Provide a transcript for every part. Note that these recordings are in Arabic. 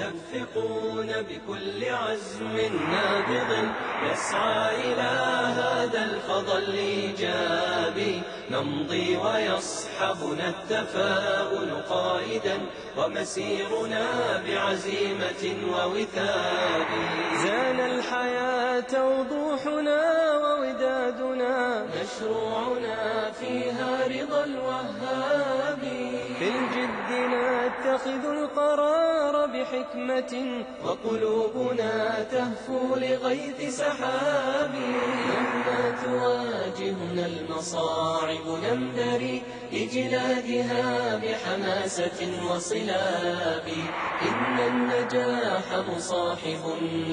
متفقون بكل عزم نابض يسعى إلى هذا الفضل الإيجابي، نمضي ويصحبنا التفاؤل قائدا، ومسيرنا بعزيمة ووثاب. زان الحياة وضوحنا وودادنا، مشروعنا فيها رضا الوهاب. في الجد نتخذ القرار بحكمة، وقلوبنا تهفو لغيث سحاب. لما تواجهنا المصاعب ننبري لجلادها بحماسة وصلاب. إن النجاح مصاحب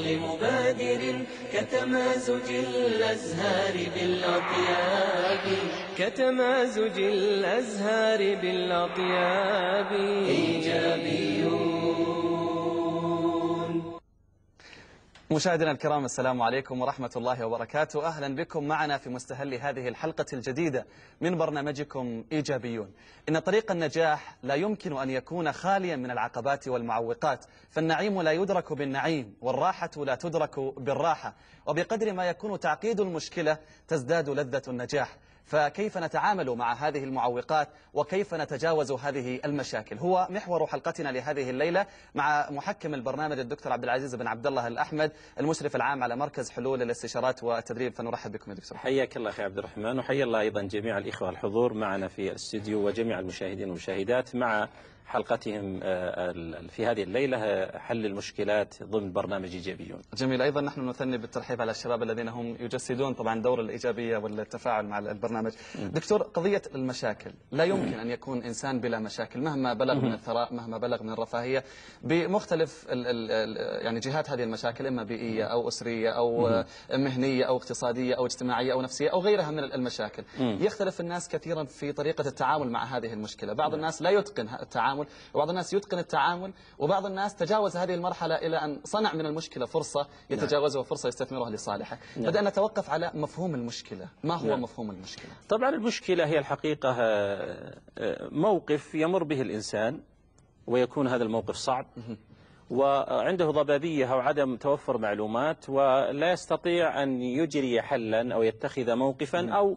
لمبادر كتمازج الأزهار بالأطياب، كتمازج الأزهار بالأطياب. إيجابيون. مشاهدينا الكرام، السلام عليكم ورحمة الله وبركاته. أهلا بكم معنا في مستهل هذه الحلقة الجديدة من برنامجكم إيجابيون. إن طريق النجاح لا يمكن أن يكون خاليا من العقبات والمعوقات، فالنعيم لا يدرك بالنعيم، والراحة لا تدرك بالراحة، وبقدر ما يكون تعقيد المشكلة تزداد لذة النجاح. فكيف نتعامل مع هذه المعوقات وكيف نتجاوز هذه المشاكل هو محور حلقتنا لهذه الليلة، مع محكم البرنامج الدكتور عبد العزيز بن عبد الله الأحمد، المشرف العام على مركز حلول الاستشارات والتدريب. فنرحب بكم يا دكتور. حياك الله أخي عبد الرحمن، وحيا الله أيضا جميع الإخوة الحضور معنا في الاستديو وجميع المشاهدين والمشاهدات مع حلقتهم في هذه الليلة، حل المشكلات ضمن برنامج إيجابيون. جميل. أيضا نحن نثني بالترحيب على الشباب الذين هم يجسدون طبعا دور الإيجابية والتفاعل مع البرنامج. دكتور، قضية المشاكل، لا يمكن أن يكون إنسان بلا مشاكل مهما بلغ من الثراء، مهما بلغ من الرفاهية، بمختلف يعني جهات هذه المشاكل، إما بيئية أو أسرية أو مهنية أو اقتصادية أو اجتماعية أو نفسية أو غيرها من المشاكل. يختلف الناس كثيرا في طريقة التعامل مع هذه المشكلة. بعض الناس لا يتقن التعامل، وبعض الناس يتقن التعامل، وبعض الناس تجاوز هذه المرحلة إلى أن صنع من المشكلة فرصة يتجاوزها وفرصة يستثمرها لصالحه. بدأنا نتوقف على مفهوم المشكلة. ما هو مفهوم المشكلة؟ طبعا المشكلة هي الحقيقة موقف يمر به الإنسان، ويكون هذا الموقف صعب، وعنده ضبابية أو عدم توفر معلومات، ولا يستطيع أن يجري حلا أو يتخذ موقفا أو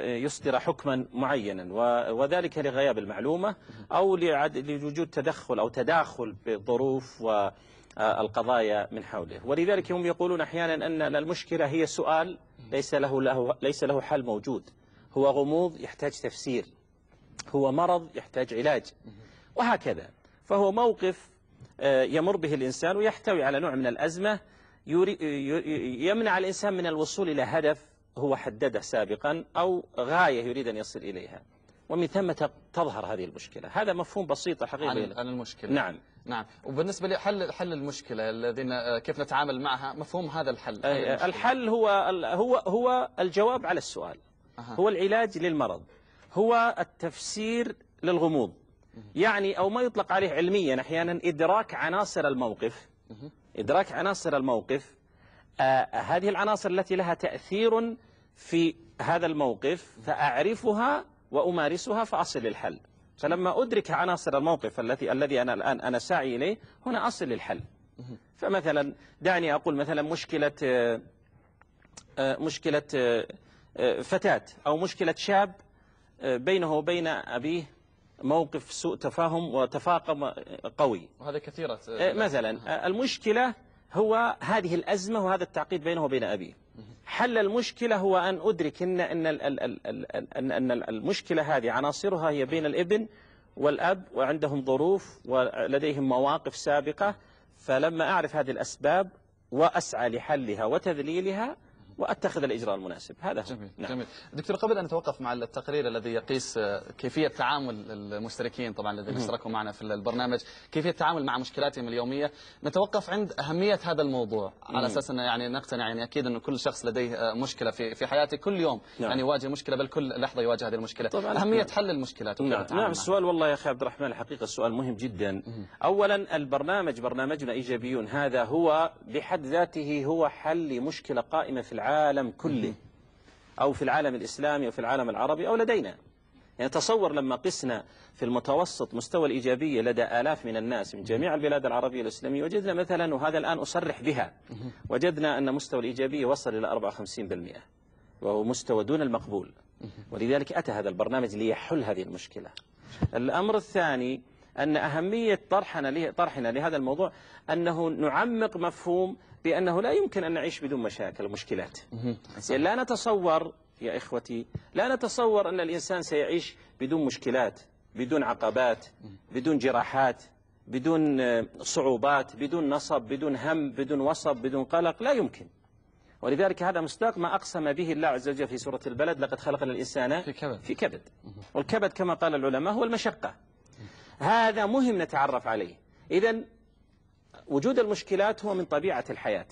يصدر حكما معينا، وذلك لغياب المعلومة أو لوجود تدخل أو تداخل بالظروف والقضايا من حوله. ولذلك هم يقولون أحيانا أن المشكلة هي سؤال ليس له حل موجود، هو غموض يحتاج تفسير، هو مرض يحتاج علاج، وهكذا. فهو موقف يمر به الإنسان ويحتوي على نوع من الأزمة يمنع الإنسان من الوصول إلى هدف هو حدده سابقا أو غاية يريد أن يصل إليها، ومن ثم تظهر هذه المشكلة. هذا مفهوم بسيط الحقيقة عن المشكلة. نعم. وبالنسبة لحل المشكلة الذين كيف نتعامل معها، مفهوم هذا الحل. الحل هو الجواب على السؤال، هو العلاج للمرض، هو التفسير للغموض، يعني أو ما يطلق عليه علميا أحيانا إدراك عناصر الموقف. إدراك عناصر الموقف، هذه العناصر التي لها تأثير في هذا الموقف فأعرفها وأمارسها فأصل للحل. فلما أدرك عناصر الموقف الذي أنا الآن أنا ساعي إليه، هنا أصل للحل. فمثلا دعني أقول مثلا مشكلة فتاة أو مشكلة شاب بينه وبين أبيه موقف سوء تفاهم وتفاقم قوي، وهذا كثيرة مثلا. المشكلة هو هذه الأزمة وهذا التعقيد بينه وبين أبيه. حل المشكلة هو أن أدرك أن المشكلة هذه عناصرها هي بين الابن والأب، وعندهم ظروف ولديهم مواقف سابقة. فلما أعرف هذه الأسباب وأسعى لحلها وتذليلها وأتخذ الإجراء المناسب. هذا جميل. نعم. جميل. دكتور، قبل أن نتوقف مع التقرير الذي يقيس كيفية تعامل المشتركين طبعا الذين اشتركوا معنا في البرنامج، كيفية التعامل مع مشكلاتهم اليومية، نتوقف عند أهمية هذا الموضوع على أساس أن يعني نقتنع يعني أكيد أن كل شخص لديه مشكلة في حياته كل يوم. نعم. يعني يواجه مشكلة، بل كل لحظة يواجه هذه المشكلة. طبعا أهمية حل المشكلات. نعم. السؤال والله يا أخي عبد الرحمن الحقيقة السؤال مهم جدا. أولا برنامجنا إيجابيون هذا هو بحد ذاته هو حل مشكلة قائمة في العالم كله، أو في العالم الإسلامي أو في العالم العربي أو لدينا. يعني تصور لما قسنا في المتوسط مستوى الإيجابية لدى آلاف من الناس من جميع البلاد العربية الإسلامية، وجدنا مثلا، وهذا الآن أصرح بها، وجدنا أن مستوى الإيجابية وصل إلى 54%، وهو مستوى دون المقبول. ولذلك أتى هذا البرنامج ليحل هذه المشكلة. الأمر الثاني أن أهمية طرحنا لهذا الموضوع أنه نعمق مفهوم بأنه لا يمكن أن نعيش بدون مشاكل ومشكلات. يعني لا نتصور يا إخوتي، لا نتصور أن الإنسان سيعيش بدون مشكلات، بدون عقبات، بدون جراحات، بدون صعوبات، بدون نصب، بدون هم، بدون وصب، بدون قلق، لا يمكن. ولذلك هذا مصداق ما أقسم به الله عز وجل في سورة البلد: لقد خلقنا الإنسان في كبد. والكبد كما قال العلماء هو المشقة. هذا مهم نتعرف عليه. إذن وجود المشكلات هو من طبيعة الحياة،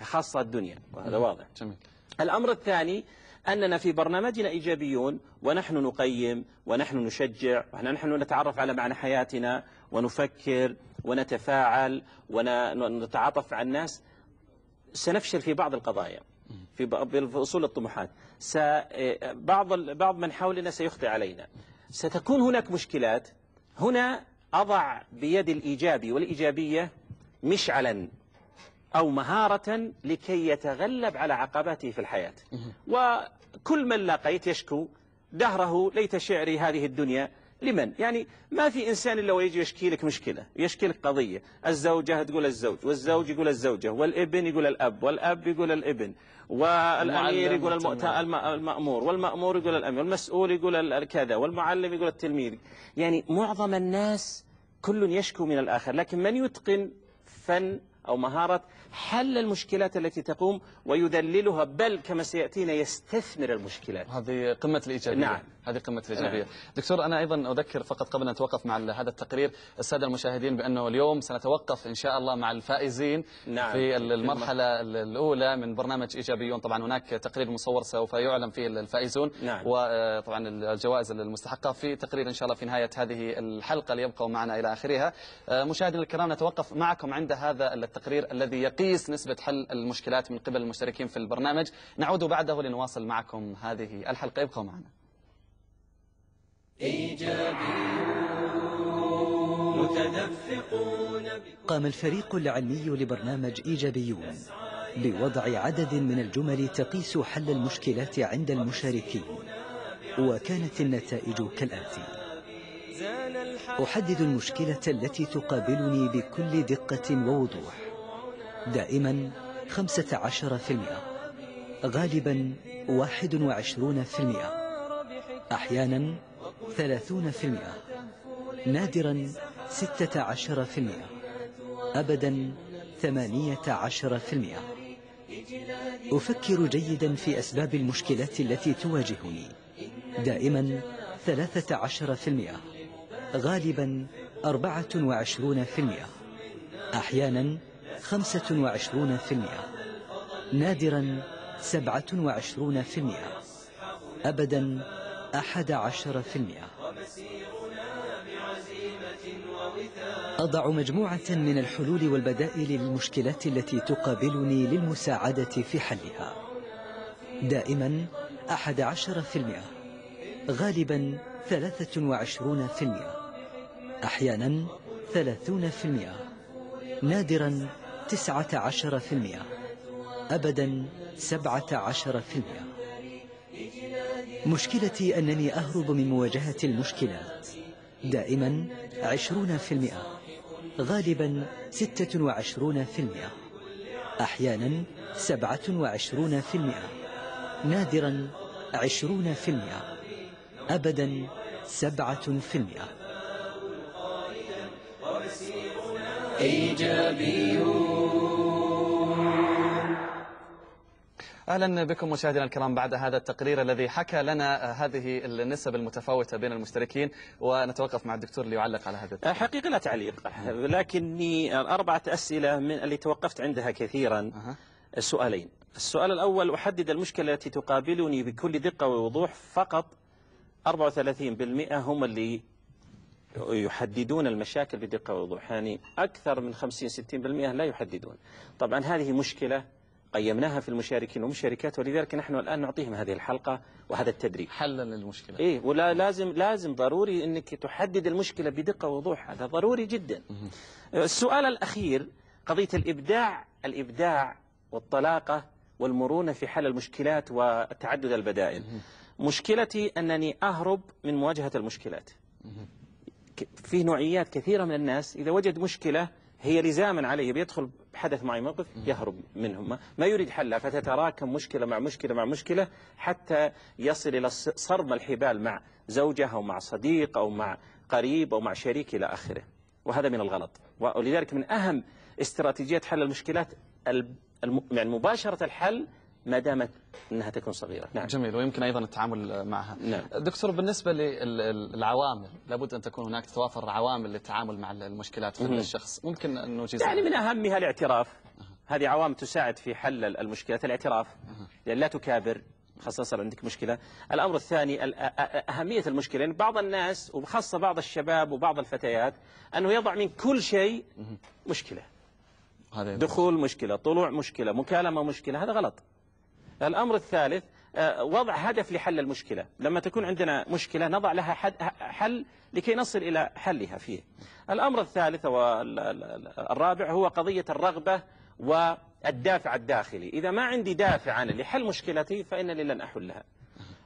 خاصة الدنيا، وهذا واضح. جميل. الأمر الثاني أننا في برنامجنا إيجابيون، ونحن نقيم ونحن نشجع ونحن نتعرف على معنى حياتنا ونفكر ونتفاعل ونتعاطف مع الناس. سنفشل في بعض القضايا، في أصول الطموحات، بعض من حولنا سيخطئ علينا، ستكون هناك مشكلات. هنا أضع بيد الإيجابي والإيجابية مشعلا أو مهارة لكي يتغلب على عقباته في الحياة. وكل من لقيت يشكو دهره: ليت شعري هذه الدنيا لمن؟ يعني ما في إنسان إلا ويجي يشكي لك مشكلة، يشكي لك قضية. الزوجة تقول الزوج، والزوج يقول الزوجة، والابن يقول الأب، والأب يقول الابن، والأمير يقول المأمور، والمأمور يقول الأمير، والمسؤول يقول كذا، والمعلم يقول التلميذ. يعني معظم الناس كل يشكو من الآخر، لكن من يتقن فن أو مهارة حل المشكلات التي تقوم ويذللها، بل كما سيأتينا يستثمر المشكلات. هذه قمة الإيجابية. نعم. هذه قمة الإيجابية. دكتور، أنا أيضا أذكر فقط قبل أن نتوقف مع هذا التقرير السادة المشاهدين بأنه اليوم سنتوقف إن شاء الله مع الفائزين. نعم. في المرحلة الأولى من برنامج إيجابيون. طبعا هناك تقرير مصور سوف يعلن فيه الفائزون. نعم. وطبعا الجوائز المستحقة في تقرير إن شاء الله في نهاية هذه الحلقة ليبقوا معنا إلى آخرها. مشاهدينا الكرام، نتوقف معكم عند هذا التقرير الذي يقيس نسبة حل المشكلات من قبل المشتركين في البرنامج. نعود بعده لنواصل معكم هذه الحلقة، ابقوا معنا. قام الفريق العلمي لبرنامج إيجابيون بوضع عدد من الجمل تقيس حل المشكلات عند المشاركين، وكانت النتائج كالآتي: أحدد المشكلة التي تقابلني بكل دقة ووضوح، دائما 15%، غالبا 21%، أحيانا 30%، نادرا 16%، أبدا 18%. أفكر جيدا في أسباب المشكلات التي تواجهني، دائما 13%، غالبا 24%، أحيانا 25%، نادرا 27%، أبدا 11%. أضع مجموعة من الحلول والبدائل للمشكلات التي تقابلني للمساعدة في حلها، دائما 11%، غالبا 23%، أحيانا 30%، نادرا 19%، أبدا 17%. مشكلتي أنني أهرب من مواجهة المشكلات، دائما 20%، غالبا 26%، أحيانا 27%، نادرا 20%، أبدا 7%. أهلا بكم مشاهدينا الكرام بعد هذا التقرير الذي حكى لنا هذه النسب المتفاوتة بين المشتركين، ونتوقف مع الدكتور ليعلق على هذا التقرير. حقيقة لا تعليق، لكني 4 أسئلة من اللي توقفت عندها كثيرا. سؤالين. السؤال الأول: أحدد المشكلة التي تقابلني بكل دقة ووضوح. فقط 34% هم اللي يحددون المشاكل بدقة ووضوح، يعني أكثر من 50-60% لا يحددون. طبعا هذه مشكلة قيمناها في المشاركين والمشاركات، ولذلك نحن الآن نعطيهم هذه الحلقة وهذا التدريب حلا للمشكلة. إيه، ولا لازم ضروري أنك تحدد المشكلة بدقة ووضوح، هذا ضروري جدا. السؤال الأخير قضية الإبداع والطلاقة والمرونة في حل المشكلات وتعدد البدائل. مشكلتي أنني أهرب من مواجهة المشكلات. في نوعيات كثيرة من الناس إذا وجد مشكلة هي لزاما عليه بيدخل بحدث معي موقف يهرب منهم، ما يريد حلها، فتتراكم مشكلة مع مشكلة مع مشكلة حتى يصل إلى صرم الحبال مع زوجة أو مع صديق أو مع قريب أو مع شريك إلى آخره، وهذا من الغلط. ولذلك من أهم استراتيجيات حل المشكلات يعني مباشرة الحل ما دامت أنها تكون صغيرة. نعم. جميل، ويمكن أيضا التعامل معها. نعم. دكتور، بالنسبة للعوامل، لابد أن تكون هناك توافر عوامل للتعامل مع المشكلات في الشخص، ممكن أن نوجزها؟ يعني من أهمها الاعتراف. هذه عوامل تساعد في حل المشكلات. الاعتراف، لأن لا تكابر خاصة صار عندك مشكلة. الأمر الثاني أهمية المشكلة، يعني بعض الناس وبخاصة بعض الشباب وبعض الفتيات أنه يضع من كل شيء مشكلة، دخول مشكلة، طلوع مشكلة، مكالمة مشكلة، هذا غلط. الأمر الثالث وضع هدف لحل المشكلة. لما تكون عندنا مشكلة نضع لها حل لكي نصل إلى حلها فيه. الأمر الثالث والرابع هو قضية الرغبة والدافع الداخلي. إذا ما عندي دافع أنا لحل مشكلتي فإنني لن أحلها.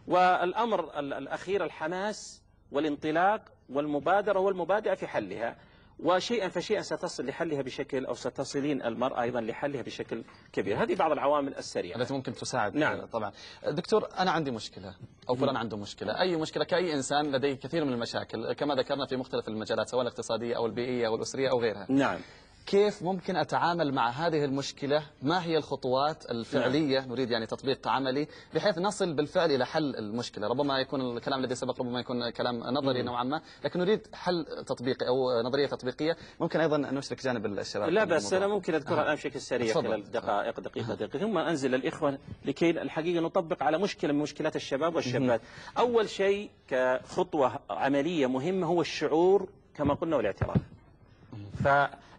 والأمر الأخير الحماس والانطلاق والمبادرة والمبادئة في حلها، وشيئا فشيئا ستصل لحلها بشكل، أو ستصلين المرأة أيضا لحلها بشكل كبير. هذه بعض العوامل السريعة التي ممكن تساعد. نعم. طبعا. دكتور، أنا عندي مشكلة أو فلان عنده مشكلة، أي مشكلة، كأي إنسان لديه كثير من المشاكل كما ذكرنا في مختلف المجالات، سواء الاقتصادية أو البيئية أو الأسرية أو غيرها. نعم. كيف ممكن أتعامل مع هذه المشكلة؟ ما هي الخطوات الفعلية؟ نريد يعني تطبيق عملي بحيث نصل بالفعل إلى حل المشكلة. ربما يكون الكلام الذي سبق ربما يكون كلام نظري نوعا ما، لكن نريد حل تطبيقي أو نظرية تطبيقية. ممكن أيضا نشرك جانب الشباب؟ لا بس أنا ممكن أذكرها الآن بشكل سريع خلال دقيقة ثم أنزل الإخوة لكي الحقيقة نطبق على مشكلة من مشكلات الشباب والشابات. أول شيء كخطوة عملية مهمة هو الشعور كما قلنا والاعتراف.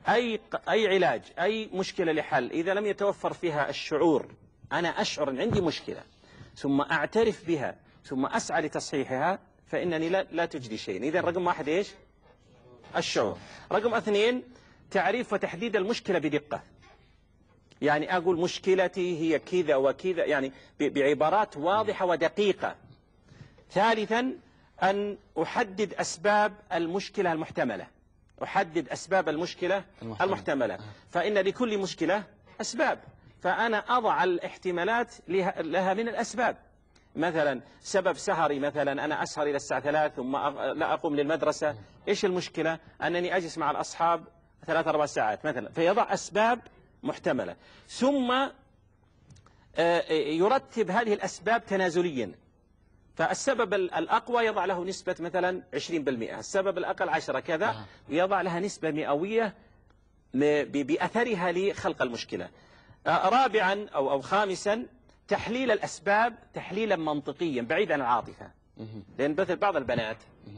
أي علاج، أي مشكلة لحل إذا لم يتوفر فيها الشعور، أنا أشعر أن عندي مشكلة ثم أعترف بها ثم أسعى لتصحيحها، فإنني لا تجدي شيء. إذا رقم واحد إيش؟ الشعور. رقم اثنين تعريف وتحديد المشكلة بدقة. يعني أقول مشكلتي هي كذا وكذا، يعني بعبارات واضحة ودقيقة. ثالثا أن أحدد أسباب المشكلة المحتملة. أحدد أسباب المشكلة المحتملة، فإن لكل مشكلة أسباب، فأنا أضع الاحتمالات لها من الأسباب. مثلا سبب سهري، مثلا أنا أسهر إلى الساعة 3 ثم لا أقوم للمدرسة. إيش المشكلة؟ أنني أجلس مع الأصحاب 3-4 ساعات مثلا، فيضع أسباب محتملة، ثم يرتب هذه الأسباب تنازليا. فالسبب الأقوى يضع له نسبة مثلا 20%، السبب الأقل 10 كذا، ويضع لها نسبة مئوية بأثرها لخلق المشكلة. رابعا أو خامسا تحليل الأسباب تحليلا منطقيا بعيد عن العاطفة. لأن مثل بعض البنات،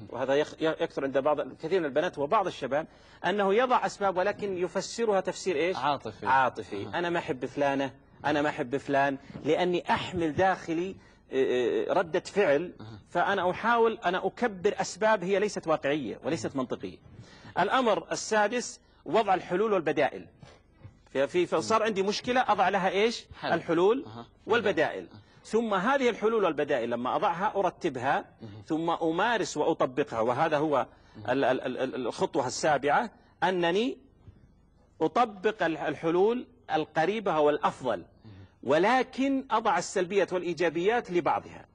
وهذا يكثر عند كثير من البنات وبعض الشباب، أنه يضع أسباب ولكن يفسرها تفسير إيش؟ عاطفي. أنا ما أحب فلانة، أنا ما أحب فلان، لأني أحمل داخلي ردة فعل، فأنا أحاول أنا أكبر أسباب هي ليست واقعية وليست منطقية. الأمر السادس وضع الحلول والبدائل. فصار عندي مشكلة أضع لها إيش؟ الحلول والبدائل. ثم هذه الحلول والبدائل لما أضعها أرتبها ثم أمارس وأطبقها. وهذا هو الخطوة السابعة، أنني أطبق الحلول القريبة والأفضل، ولكن أضع السلبيات والإيجابيات لبعضها.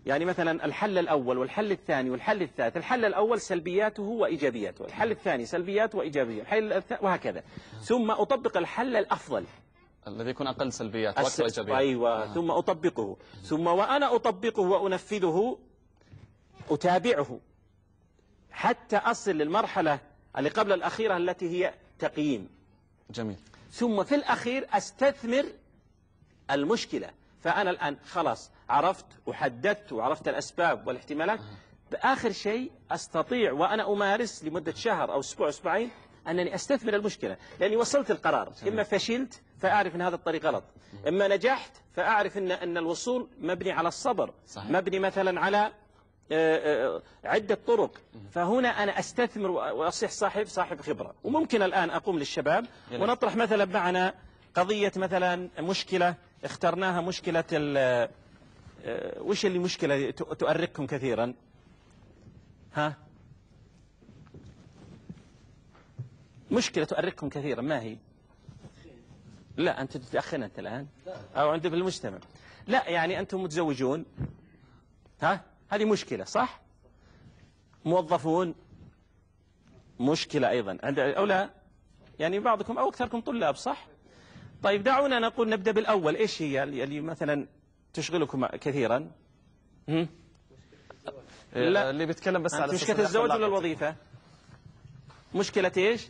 يعني مثلا الحل الأول والحل الثاني والحل الثالث، الحل الأول سلبياته وإيجابياته، الحل الثاني سلبيات وإيجابيات، وهكذا. ثم أطبق الحل الأفضل الذي يكون أقل سلبيات وأكثر إيجابيات. أيوة. ثم أطبقه، ثم وأنا أطبقه وأنفذه أتابعه حتى أصل للمرحلة اللي قبل الأخيرة التي هي تقييم. جميل. ثم في الأخير أستثمر المشكلة. فأنا الآن خلاص عرفت وحددت وعرفت الأسباب والاحتمالات. بآخر شيء أستطيع وأنا أمارس لمدة شهر أو أسبوع أسبوعين أنني أستثمر المشكلة، لأني وصلت القرار. إما فشلت فأعرف أن هذا الطريق غلط، إما نجحت فأعرف أن الوصول مبني على الصبر، صحيح. مبني مثلا على عدة طرق. فهنا أنا أستثمر وأصيح صاحب خبرة. وممكن الآن أقوم للشباب ونطرح مثلا معنا قضية مثلا مشكلة اخترناها، مشكلة وش اللي مشكلة تؤرقكم كثيرا؟ ها؟ مشكلة تؤرقكم كثيرا ما هي؟ لا أنت تتأخر أنت الآن أو عند في المجتمع. لا يعني أنتم متزوجون، ها؟ هذه مشكلة صح؟ موظفون مشكلة أيضا عند أو لا؟ يعني بعضكم أو أكثركم طلاب صح؟ طيب دعونا نقول نبدأ بالأول. إيش هي اللي مثلا تشغلكم كثيرا؟ لا اللي بيتكلم بس على مشكلة الزواج ولا الوظيفة؟ مشكلة إيش؟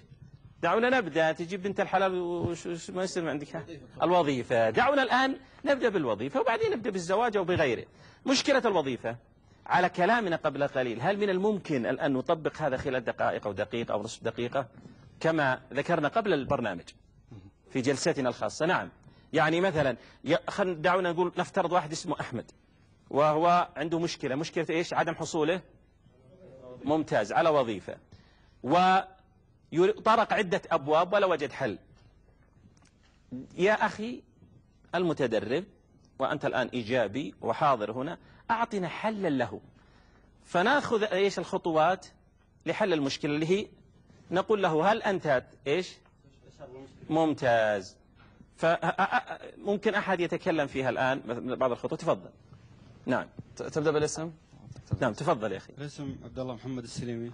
دعونا نبدأ. تجيب بنت الحلال وش ما يصير عندك؟ الوظيفة. دعونا الآن نبدأ بالوظيفة وبعدين نبدأ بالزواج أو بغيره. مشكلة الوظيفة على كلامنا قبل قليل، هل من الممكن الآن نطبق هذا خلال دقائق أو دقيقة أو نصف دقيقة كما ذكرنا قبل البرنامج في جلستنا الخاصة؟ نعم. يعني مثلا دعونا نقول نفترض واحد اسمه أحمد وهو عنده مشكلة إيش؟ عدم حصوله ممتاز على وظيفة، وطرق عدة أبواب ولا وجد حل. يا أخي المتدرب وأنت الآن إيجابي وحاضر هنا، أعطنا حلا له. فنأخذ إيش الخطوات لحل المشكلة اللي هي نقول له هل أنت إيش؟ ممتاز. فممكن أحد يتكلم فيها الآن بعض الخطوات. تفضل. نعم. تبدأ بالاسم. نعم تفضل يا أخي. الاسم عبد الله محمد السليمي.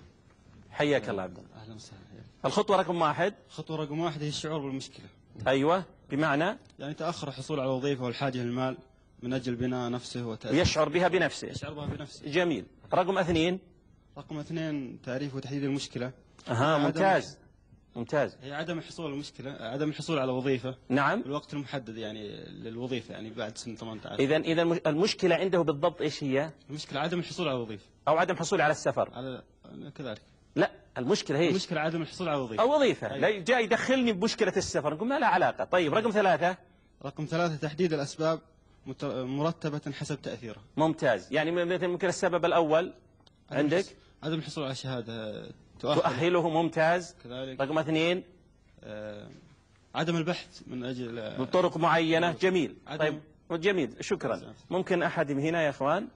حياك الله عبد الله. أهلا وسهلا. الخطوة رقم 1. الخطوة رقم 1 هي الشعور بالمشكلة. أيوة، بمعنى يعني تأخر الحصول على وظيفة والحاجة للمال من أجل بناء نفسه وتأسيس. يشعر بها بنفسه. يشعر بها بنفسه. جميل. رقم 2. رقم 2 تعريف وتحديد المشكلة. ممتاز. ممتاز. هي عدم الحصول على وظيفة. نعم. بالوقت المحدد يعني للوظيفة، يعني بعد سن 18. إذا المشكلة عنده بالضبط إيش هي؟ المشكلة عدم الحصول على وظيفة. أو عدم حصول على السفر. على كذلك. لا، المشكلة هي المشكلة عدم الحصول على وظيفة. أو وظيفة. لا جاي يدخلني بمشكلة السفر، نقول ما لها علاقة. طيب رقم 3. رقم 3 تحديد الأسباب مرتبة حسب تأثيرها. ممتاز. يعني مثل ممكن السبب الأول عندك عدم الحصول على شهادة تؤهله. ممتاز. كذلك. رقم 2 عدم البحث من أجل بطرق معينة. جميل. طيب جميل، شكرا. ممكن أحد من هنا يا إخوان؟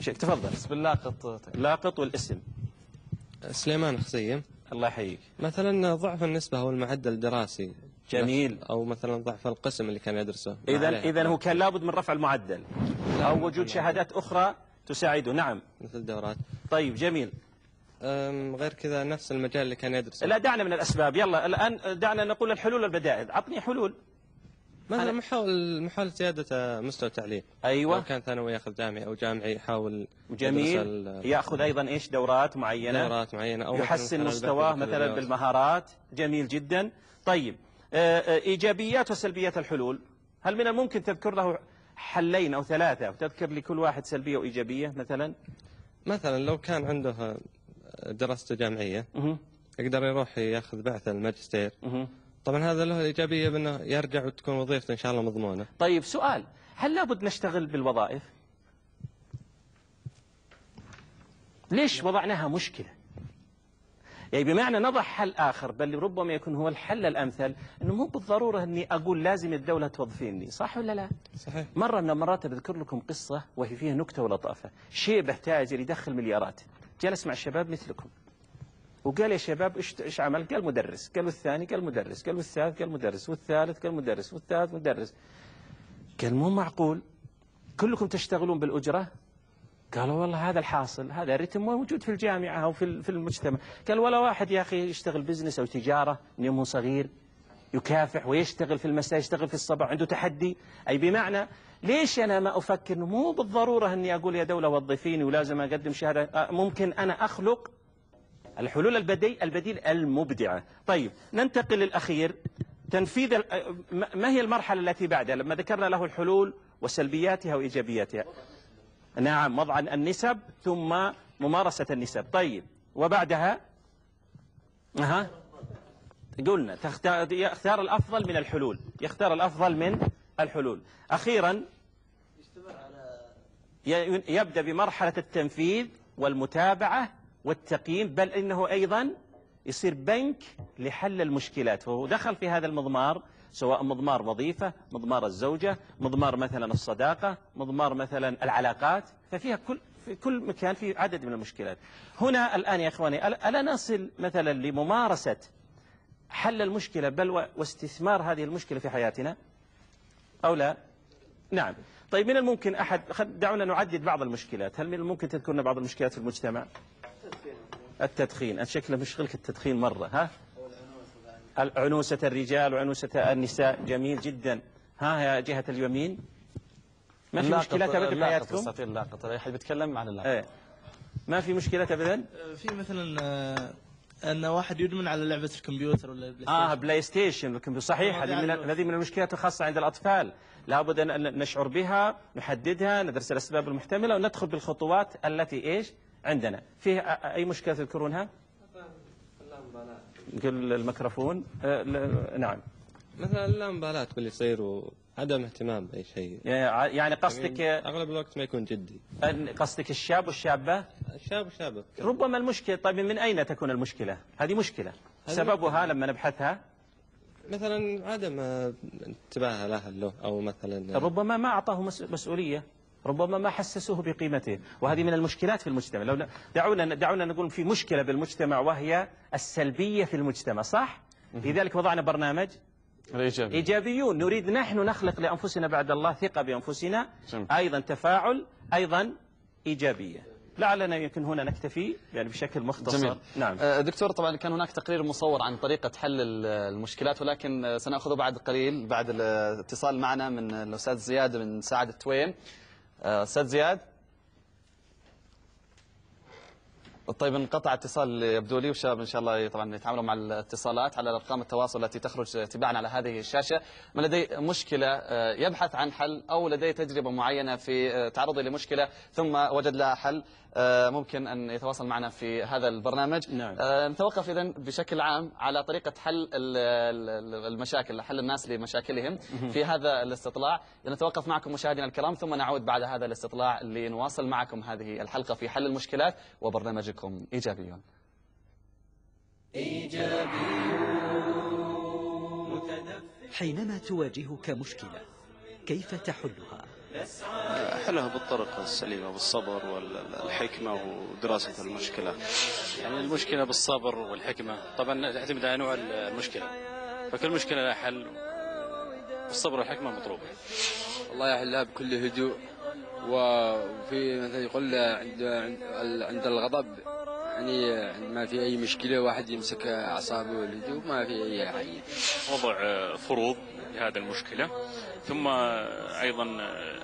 تفضل. لاقط والاسم. سليمان خزيم. الله يحييك. مثلا ضعف النسبة أو المعدل الدراسي. جميل. أو مثلا ضعف القسم اللي كان يدرسه. إذا هو كان لابد من رفع المعدل أو وجود شهادات أخرى تساعده. نعم. مثل دورات. طيب جميل. غير كذا نفس المجال اللي كان يدرسه. لا دعنا من الأسباب. يلا الآن دعنا نقول الحلول والبدائل. عطني حلول. مثلا محاولة زيادة مستوى التعليم. أيوة. لو كان ثانوي ياخذ جامعي أو جامعي يحاول. جميل. يأخذ أيضا إيش؟ دورات معينة أو يحسن مستواه مثلا بالمهارات. جميل جدا. طيب إيجابيات وسلبيات الحلول. هل من الممكن تذكر له حلين أو 3 وتذكر لكل واحد سلبية وإيجابية مثلا لو كان عنده دراسته جامعية يقدر يروح ياخذ بعثة الماجستير. طبعا هذا له الإيجابية بأنه يرجع وتكون وظيفته إن شاء الله مضمونة. طيب سؤال، هل لابد نشتغل بالوظائف؟ ليش وضعناها مشكلة؟ يعني بمعنى نضع حل آخر، بل ربما يكون هو الحل الأمثل، أنه مو بالضرورة أني أقول لازم الدولة توظفيني، صح ولا لا؟ صحيح. مرة من المرات بذكر لكم قصة وهي فيها نكتة ولطافة. شيبة تاجر يدخل مليارات، جلس مع الشباب مثلكم وقال يا شباب إيش عمل؟ قال مدرس. قالوا الثاني؟ قال مدرس. قالوا الثالث؟ قال مدرس. والثالث؟ قال مدرس. والثالث مدرس. قال مو معقول كلكم تشتغلون بالأجرة؟ قالوا والله هذا الحاصل، هذا الرتم موجود في الجامعة أو في المجتمع. قال ولا واحد يا أخي يشتغل بزنس أو تجارة من يوم صغير يكافح ويشتغل في المساء، يشتغل في الصباح، عنده تحدي. أي بمعنى ليش أنا ما أفكر أنه مو بالضرورة أني أقول يا دولة وظفيني ولازم أقدم شهادة، ممكن أنا أخلق الحلول البديل المبدعة. طيب ننتقل للأخير، تنفيذ. ما هي المرحلة التي بعدها لما ذكرنا له الحلول وسلبياتها وإيجابياتها؟ نعم، وضع النسب ثم ممارسة النسب. طيب وبعدها قلنا يختار الأفضل من الحلول، يختار الأفضل من الحلول. أخيرا يبدأ بمرحلة التنفيذ والمتابعة والتقييم، بل إنه أيضا يصير بنك لحل المشكلات. فهو دخل في هذا المضمار، سواء مضمار وظيفة، مضمار الزوجة، مضمار مثلا الصداقة، مضمار مثلا العلاقات، ففيها في كل مكان في عدد من المشكلات. هنا الآن يا إخواني ألا نصل مثلا لممارسة حل المشكلة بل واستثمار هذه المشكلة في حياتنا أو لا؟ نعم. طيب من الممكن دعونا نعدد بعض المشكلات. هل من الممكن تذكرنا بعض المشكلات في المجتمع؟ التدخين. شكله مشغلك التدخين مرة. ها؟ عنوسة الرجال وعنوسة النساء. جميل جدا. ها يا جهة اليمين، ما في مشكلات أبدا في حياتكم؟ لا أحد بيتكلم عن اللاقط. ما في مشكلات أبدا؟ في مثلا أن واحد يدمن على لعبة الكمبيوتر ولا البلاي ستيشن. بلاي ستيشن. صحيح، هذه من المشكلات الخاصة عند الأطفال، لابد أن نشعر بها، نحددها، ندرس الأسباب المحتملة وندخل بالخطوات التي إيش عندنا. فيه أي مشكلة تذكرونها؟ نقول الميكروفون. نعم. مثلا لا مبالاة باللي يصير وعدم اهتمام بأي شيء. يعني قصدك أغلب الوقت ما يكون جدي. قصدك الشاب والشابة؟ الشاب والشابة. ربما المشكلة. طيب من أين تكون المشكلة؟ هذه مشكلة سببها لما نبحثها مثلا عدم انتباه له، أو مثلا ربما ما أعطاه مسؤولية، ربما ما حسسوه بقيمته، وهذه من المشكلات في المجتمع. لو دعونا نقول في مشكلة بالمجتمع وهي السلبية في المجتمع، صح؟ لذلك وضعنا برنامج إيجابيون. نريد نحن نخلق لأنفسنا بعد الله ثقة بأنفسنا، أيضا تفاعل، أيضا إيجابية. لعلنا يمكن هنا نكتفي يعني بشكل مختصر. جميل. نعم دكتور، طبعا كان هناك تقرير مصور عن طريقة حل المشكلات، ولكن سنأخذه بعد قليل بعد الاتصال معنا من الأستاذ زياد من سعد التوين. أستاذ زياد. طيب انقطع اتصال يبدو لي، والشباب ان شاء الله طبعا يتعاملوا مع الاتصالات على ارقام التواصل التي تخرج تباعا على هذه الشاشه. من لديه مشكله يبحث عن حل او لديه تجربه معينه في تعرضه لمشكله ثم وجد لها حل، ممكن ان يتواصل معنا في هذا البرنامج. نعم. نتوقف اذا بشكل عام على طريقه حل المشاكل، حل الناس لمشاكلهم في هذا الاستطلاع. نتوقف معكم مشاهدينا الكرام ثم نعود بعد هذا الاستطلاع لنواصل معكم هذه الحلقه في حل المشكلات وبرنامجكم إيجابيون. حينما تواجهك مشكلة كيف تحلها؟ حلها بالطرق السليمة، بالصبر والحكمة ودراسة المشكلة. يعني المشكلة بالصبر والحكمة، طبعا تعتمد على نوع المشكلة، فكل مشكلة لها حل، والصبر والحكمة مطلوبة. والله يحلها بكل هدوء، وفي مثلا يقول عند الغضب يعني عندما في أي مشكلة واحد يمسك أعصابه والهدوء، ما في أي حاجة. وضع فروض لهذا المشكلة، ثم أيضا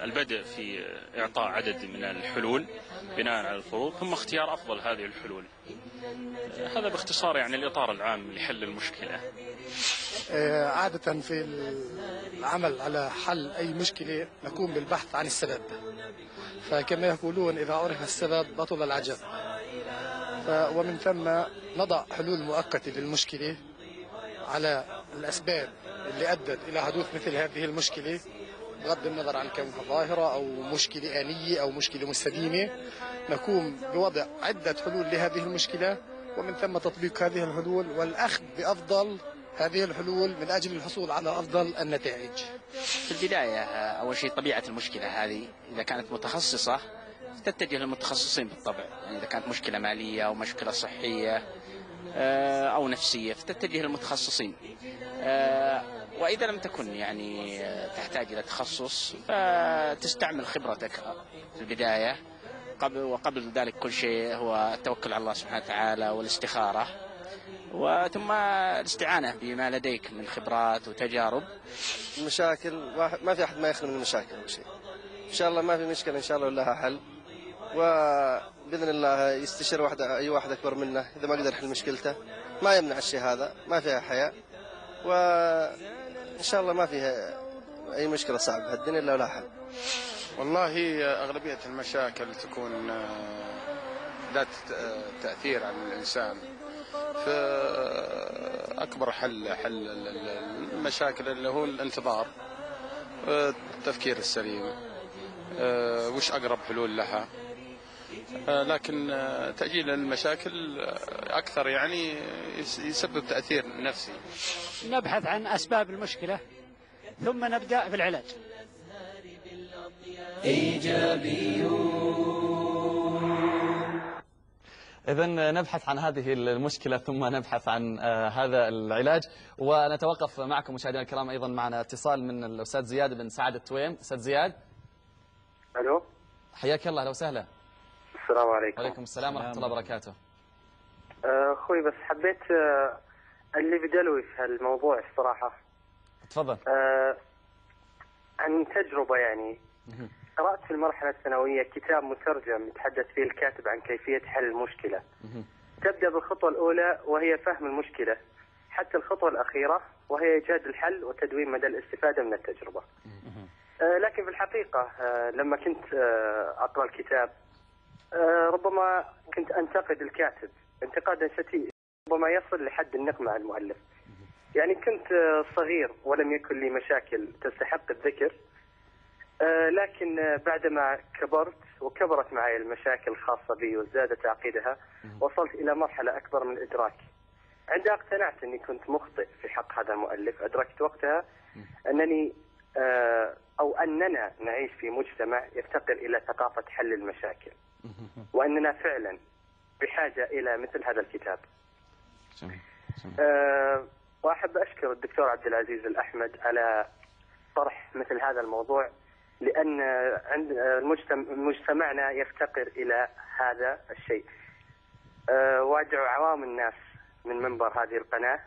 البدء في إعطاء عدد من الحلول بناء على الفروض، ثم اختيار أفضل هذه الحلول. هذا باختصار يعني الإطار العام لحل المشكلة. عادة في العمل على حل أي مشكلة نقوم بالبحث عن السبب، فكما يقولون إذا عرف السبب بطل العجب، ومن ثم نضع حلول مؤقتة للمشكلة على الأسباب اللي أدت إلى حدوث مثل هذه المشكلة، بغض النظر عن كونها ظاهرة أو مشكلة آنية أو مشكلة مستديمة. نقوم بوضع عدة حلول لهذه المشكلة، ومن ثم تطبيق هذه الحلول والأخذ بأفضل هذه الحلول من أجل الحصول على أفضل النتائج. في البداية أول شيء طبيعة المشكلة هذه، إذا كانت متخصصة تتجه للمتخصصين بالطبع، يعني إذا كانت مشكلة مالية أو مشكلة صحية أو نفسية فتتجه للمتخصصين. وإذا لم تكن يعني تحتاج إلى تخصص فتستعمل خبرتك في البداية، وقبل ذلك كل شيء هو التوكل على الله سبحانه وتعالى والاستخارة، وثم الاستعانة بما لديك من خبرات وتجارب. المشاكل ما في أحد ما يخلو من المشاكل أو شيء، إن شاء الله ما في مشكلة إن شاء الله لها حل، وبإذن الله يستشير أي واحد أكبر منه إذا ما قدر يحل مشكلته، ما يمنع الشيء هذا، ما فيها حياة، وإن شاء الله ما فيها أي مشكلة صعبة هالدنيا إلا لها حل. والله أغلبية المشاكل تكون ذات تأثير على الإنسان، أكبر حل المشاكل اللي هو الانتظار، التفكير السليم، وش أقرب حلول لها. لكن تأجيل المشاكل أكثر يعني يسبب تأثير نفسي. نبحث عن أسباب المشكلة ثم نبدأ في العلاج. إذن نبحث عن هذه المشكلة ثم نبحث عن هذا العلاج. ونتوقف معكم مشاهدينا الكرام، أيضا معنا اتصال من الأستاذ زياد بن سعد التويم. أستاذ زياد. ألو. حياك الله، أهلا وسهلا. السلام عليكم. وعليكم السلام ورحمة الله وبركاته. أخوي بس حبيت اللي بدلوي في هالموضوع الصراحة. تفضل. عن تجربة يعني. قرأت في المرحلة الثانوية كتاب مترجم يتحدث فيه الكاتب عن كيفية حل المشكلة. تبدأ بالخطوة الأولى وهي فهم المشكلة حتى الخطوة الأخيرة وهي إيجاد الحل وتدوين مدى الاستفادة من التجربة. لكن في الحقيقة لما كنت أقرأ الكتاب ربما كنت أنتقد الكاتب انتقادا شديدا ربما يصل لحد النقمة على المؤلف. يعني كنت صغير ولم يكن لي مشاكل تستحق الذكر، لكن بعدما كبرت وكبرت معي المشاكل الخاصة بي وازداد تعقيدها وصلت إلى مرحلة أكبر من الإدراك. عندها اقتنعت أني كنت مخطئ في حق هذا المؤلف. أدركت وقتها أنني أو أننا نعيش في مجتمع يفتقر إلى ثقافة حل المشاكل، وأننا فعلا بحاجة إلى مثل هذا الكتاب. وأحب أشكر الدكتور عبد العزيز الأحمد على طرح مثل هذا الموضوع، لأن مجتمعنا يفتقر إلى هذا الشيء. وأدعو عوام الناس من منبر هذه القناة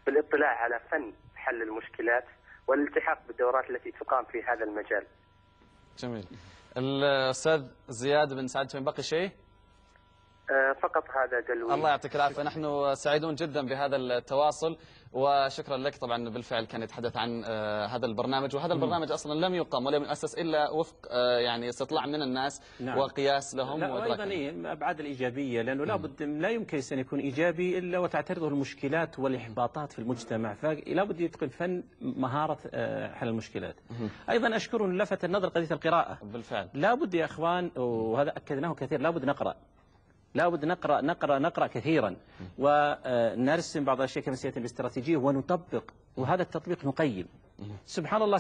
بالاطلاع على فن حل المشكلات والالتحاق بالدورات التي تقام في هذا المجال. جميل. الأستاذ زياد بن سعد، من بقي شيء؟ فقط هذا دلوي. الله يعطيك العافية. نحن سعيدون جدا بهذا التواصل وشكرا لك. طبعا بالفعل كان يتحدث عن هذا البرنامج، وهذا البرنامج أصلا لم يقام ولم يؤسس إلا وفق يعني استطلاع من الناس وقياس لهم وأيضا الأبعاد الإيجابية، لأنه لابد لا يمكن أن يكون إيجابي إلا وتعترضه المشكلات والإحباطات في المجتمع، فلا بد يتقن فن مهارة حل المشكلات. أيضا أشكر لفت النظر قضية القراءة. بالفعل لا بد يا أخوان، وهذا أكدناه كثير، لا بد نقرأ، لا بد نقرأ كثيرا ونرسم بعض الأشياء كما سيأتي باستراتيجية ونطبق، وهذا التطبيق نقيم. سبحان الله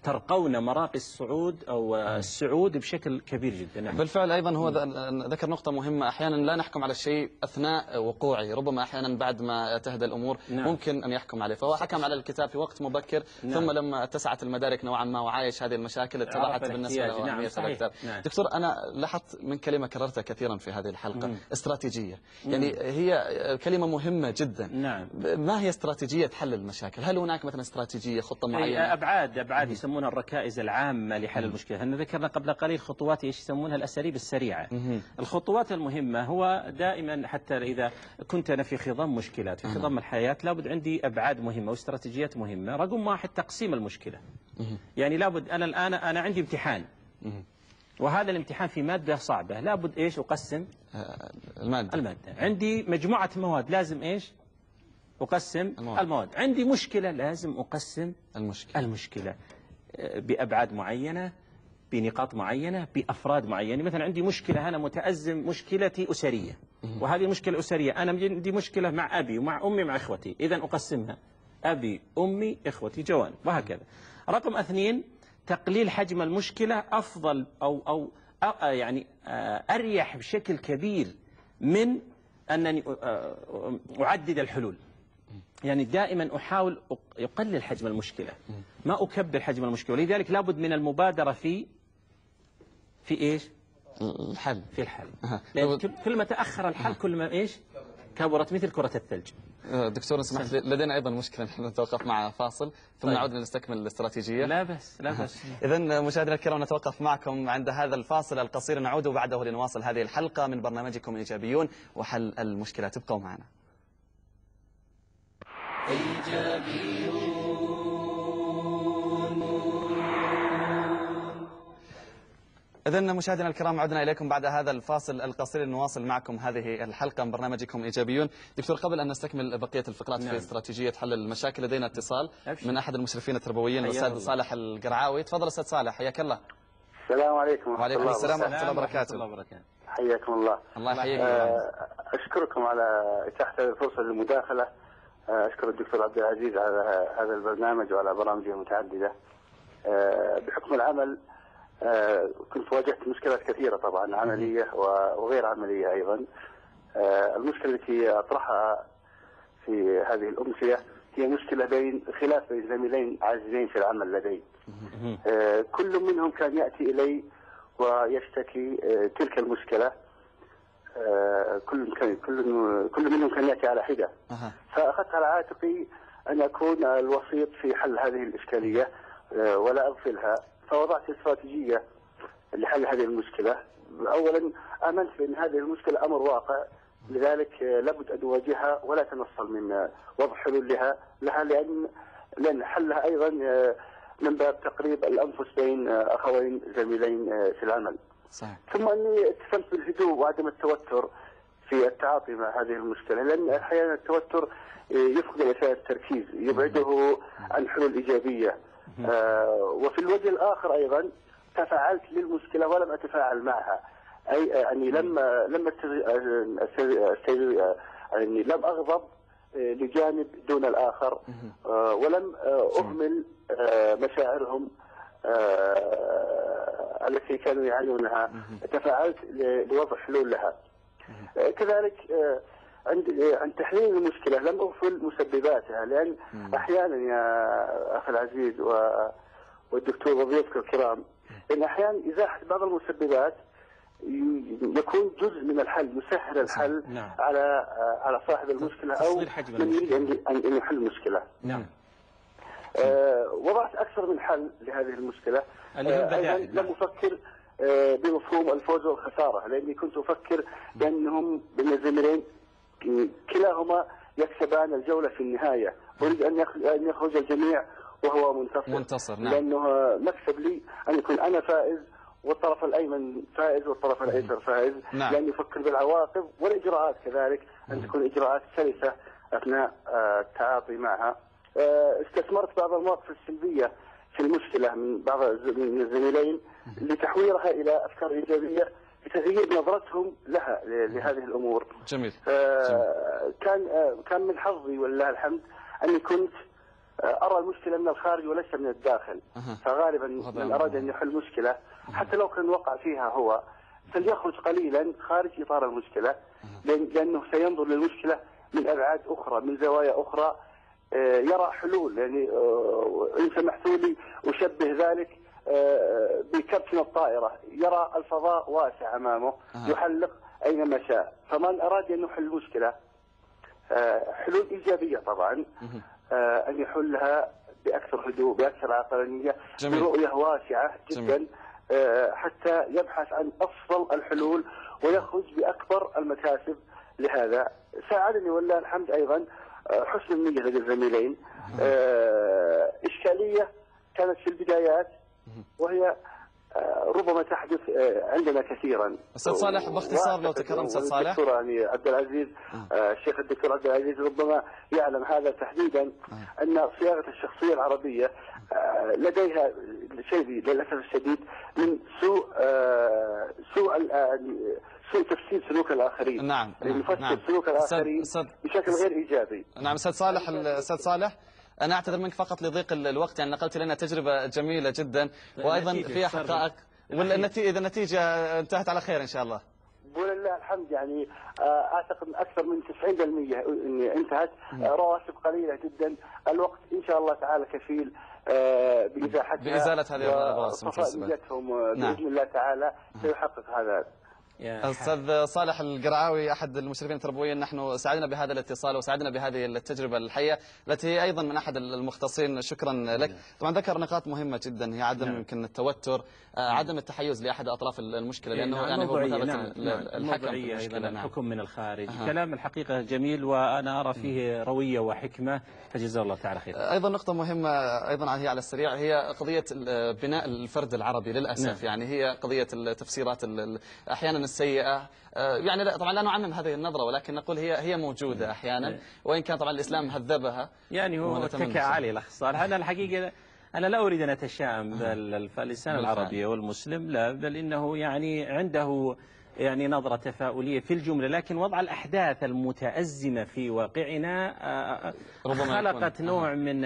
ترقون مراقي الصعود أو السعود بشكل كبير جدا. بالفعل أيضا هو ذكر نقطة مهمة، أحيانا لا نحكم على الشيء أثناء وقوعه، ربما أحيانا بعد ما تهدى الأمور ممكن أن يحكم عليه. فهو حكم على الكتاب في وقت مبكر ثم لما اتسعت المدارك نوعا ما وعايش هذه المشاكل اتضحت بالنسبة له أهمية الكتاب. دكتور، أنا لاحظت من كلمة كررتها كثيرا في هذه الحلقة، استراتيجية. يعني هي كلمة مهمة جدا. ما هي استراتيجية حل المشاكل؟ هل هناك مثلا استراتيجية، خطة معينة؟ أبعاد يسمونها الركائز العامة لحل المشكلة. احنا ذكرنا قبل قليل خطوات ايش يسمونها الأساليب السريعة. الخطوات المهمة هو دائما حتى إذا كنت أنا في خضم مشكلات، في خضم الحياة، لابد عندي أبعاد مهمة واستراتيجيات مهمة. رقم واحد تقسيم المشكلة. يعني لابد أنا الآن أنا عندي امتحان، وهذا الامتحان في مادة صعبة، لابد ايش أقسم المادة. عندي مجموعة مواد، لازم ايش أقسم المواد. عندي مشكلة، لازم أقسم المشكلة بأبعاد معينة، بنقاط معينة، بأفراد معينة. مثلا عندي مشكلة أنا متأزم، مشكلتي أسرية، وهذه المشكلة الأسرية أنا عندي مشكلة مع أبي ومع أمي مع إخوتي، إذا أقسمها أبي أمي إخوتي جوانب، وهكذا. رقم 2 تقليل حجم المشكلة أفضل أو يعني أريح بشكل كبير من أنني أعدد الحلول. يعني دائما أحاول أقلل حجم المشكلة، ما أكبر حجم المشكلة. ولذلك لابد من المبادرة في إيش؟ الحل. في الحل. لأن كل ما تأخر الحل كل ما إيش؟ كبرت مثل كرة الثلج. دكتور اسمح لي، لدينا أيضا مشكلة، نحن نتوقف مع فاصل ثم نعود لنستكمل الاستراتيجية. لا بس إذن مشاهدينا الكرام، نتوقف معكم عند هذا الفاصل القصير، نعود بعده لنواصل هذه الحلقة من برنامجكم إيجابيون وحل المشكلات. ابقوا معنا. إذن مشاهدينا الكرام عدنا إليكم بعد هذا الفاصل القصير نواصل معكم هذه الحلقة من برنامجكم إيجابيون. دكتور قبل أن نستكمل بقية الفقرات في استراتيجية حل المشاكل لدينا اتصال من أحد المشرفين التربويين الأستاذ صالح القرعاوي. تفضل أستاذ صالح حياك الله. السلام عليكم. وعليكم السلام ورحمة الله وبركاته. حياكم الله. الله يحييك. أشكركم على إتاحة الفرصة للمداخلة. أشكر الدكتور عبد العزيز على هذا البرنامج وعلى برامجه المتعددة. بحكم العمل كنت واجهت مشكلات كثيرة طبعا عملية وغير عملية أيضا. المشكلة التي أطرحها في هذه الأمسية هي مشكلة خلاف بين زميلين عزيزين في العمل لدي. كل منهم كان يأتي إلي ويشتكي تلك المشكلة. كل منهم كان يأتي على حدة. فأخذت على عاتقي أن أكون الوسيط في حل هذه الإشكالية ولا أغفلها. فوضعت استراتيجية لحل هذه المشكلة. أولا آمنت بأن هذه المشكلة أمر واقع، لذلك لابد أن أواجهها ولا تنصل من وضع حلول لها لأن حلها أيضا من باب تقريب الأنفس بين أخوين زميلين في العمل. صحيح. ثم أني اتسمت بالهدوء وعدم التوتر في التعاطي مع هذه المشكلة، لأن أحيانا التوتر يفقد الإنسان التركيز، يبعده عن حلول إيجابية. وفي الوجه الآخر أيضا تفاعلت للمشكلة ولم أتفاعل معها، أي يعني لم يعني لم أغضب لجانب دون الآخر، ولم أهمل مشاعرهم التي كانوا يعانونها. تفاعلت لوضع حلول لها. كذلك عند تحليل المشكلة لم أغفل مسبباتها، لأن أحيانا يا أخي العزيز والدكتور وضيوفك الكرام إن أحيانا إزاحة بعض المسببات يكون جزء من الحل، يسهل الحل على صاحب المشكلة أو من يريد أن يحل المشكلة. نعم. وضعت أكثر من حل لهذه المشكلة. أيضا لم أفكر بمفهوم الفوز والخسارة، لأني كنت أفكر بأن الزميلين كلاهما يكسبان الجولة في النهاية. أريد أن يخرج الجميع وهو منتصر. نعم. لأنه مكسب لي أن يكون أنا فائز والطرف الأيمن فائز والطرف الأيسر فائز. نعم. لأن يفكر بالعواقب والإجراءات كذلك أن تكون إجراءات سلسة أثناء التعاطي معها. استثمرت بعض المواقف السلبية في المشكلة من بعض الزميلين لتحويرها إلى أفكار إيجابية لتغيير نظرتهم لها لهذه الأمور. جميل. كان من حظي ولله الحمد أني كنت أرى المشكلة من الخارج وليس من الداخل. فغالبا من أراد أن يحل مشكلة حتى لو كان وقع فيها هو فليخرج قليلا خارج إطار المشكلة، لأنه سينظر للمشكلة من أبعاد أخرى، من زوايا أخرى، يرى حلول. يعني إن سمحتوا لي أشبه ذلك بكبسة الطائرة، يرى الفضاء واسع أمامه يحلق أينما شاء. فمن أراد أن يحل المشكلة حلول إيجابية طبعا أن يحلها بأكثر هدوء بأكثر عقلانية برؤية واسعة جدا حتى يبحث عن أفضل الحلول ويخرج بأكبر المكاسب لهذا. ساعدني والله الحمد أيضا حسن النية لدى الزميلين. إشكالية كانت في البدايات وهي ربما تحدث عندنا كثيرا. أستاذ صالح باختصار لو تكرمت أستاذ صالح. الدكتور يعني عبد العزيز الشيخ الدكتور عبد العزيز ربما يعلم هذا تحديدا، أن صياغة الشخصية العربية لديها شيء للأسف الشديد من سوء تفسير سلوك الآخرين. نعم. نفسر سلوك الآخرين بشكل غير إيجابي. نعم أستاذ صالح أنا أعتذر منك فقط لضيق الوقت، يعني نقلت لنا تجربة جميلة جدا وأيضا فيها حقائق، إذا النتيجة انتهت على خير إن شاء الله. ولله الحمد يعني أعتقد أكثر من 90% انتهت. رواتب قليلة جدا، الوقت إن شاء الله تعالى كفيل بإزالة هذه الرواسب بإذن الله تعالى سيحقق هذا. أستاذ صالح القرعاوي أحد المشرفين التربويين، نحن سعدنا بهذا الاتصال وسعدنا بهذه التجربة الحية التي هي أيضا من أحد المختصين. شكرا لك. طبعا ذكر نقاط مهمة جدا، هي عدم يمكن التوتر، عدم التحيز لأحد أطراف المشكلة، لأنه يعني هو مثابة الحكم في المشكلة. الحكم من الخارج. كلام الحقيقة جميل وأنا أرى فيه روية وحكمة، فجزاه الله تعالى خير. أيضا نقطة مهمة أيضا هي على السريع، هي قضية بناء الفرد العربي للأسف. يعني هي قضية التفسيرات أحيانا السيئة، يعني طبعا لا نعمم هذه النظرة، ولكن نقول هي موجودة أحيانا، وإن كان طبعا الإسلام هذبها. يعني هو اتكى عليه الأخ صالح. أنا الحقيقة أنا لا أريد أن أتشائم باللسان العربي والمسلم، لا، بل إنه يعني عنده يعني نظرة تفاؤلية في الجملة، لكن وضع الأحداث المتأزمة في واقعنا خلقت نوع من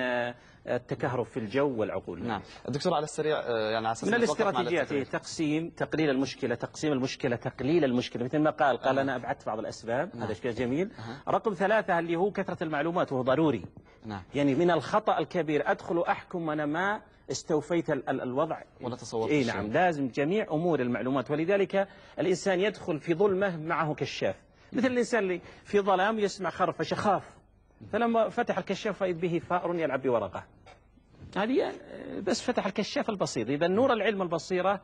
التكهرب في الجو والعقول. نعم دكتور، على السريع يعني على من الاستراتيجيات تقسيم المشكلة، تقليل المشكلة، مثل ما قال أنا أبعدت بعض الأسباب. هذا شيء جميل. رقم 3 اللي هو كثرة المعلومات، وهو ضروري. يعني من الخطأ الكبير أدخل أحكم وأنا ما استوفيت الوضع ولا تصورت. نعم، لازم جميع أمور المعلومات، ولذلك الإنسان يدخل في ظلمة معه كشاف، مثل الإنسان اللي في ظلام يسمع خرفش يخاف، فلما فتح الكشاف فإذ به فأر يلعب بورقة. هذه بس فتح الكشاف البسيط. إذا نور العلم البصيرة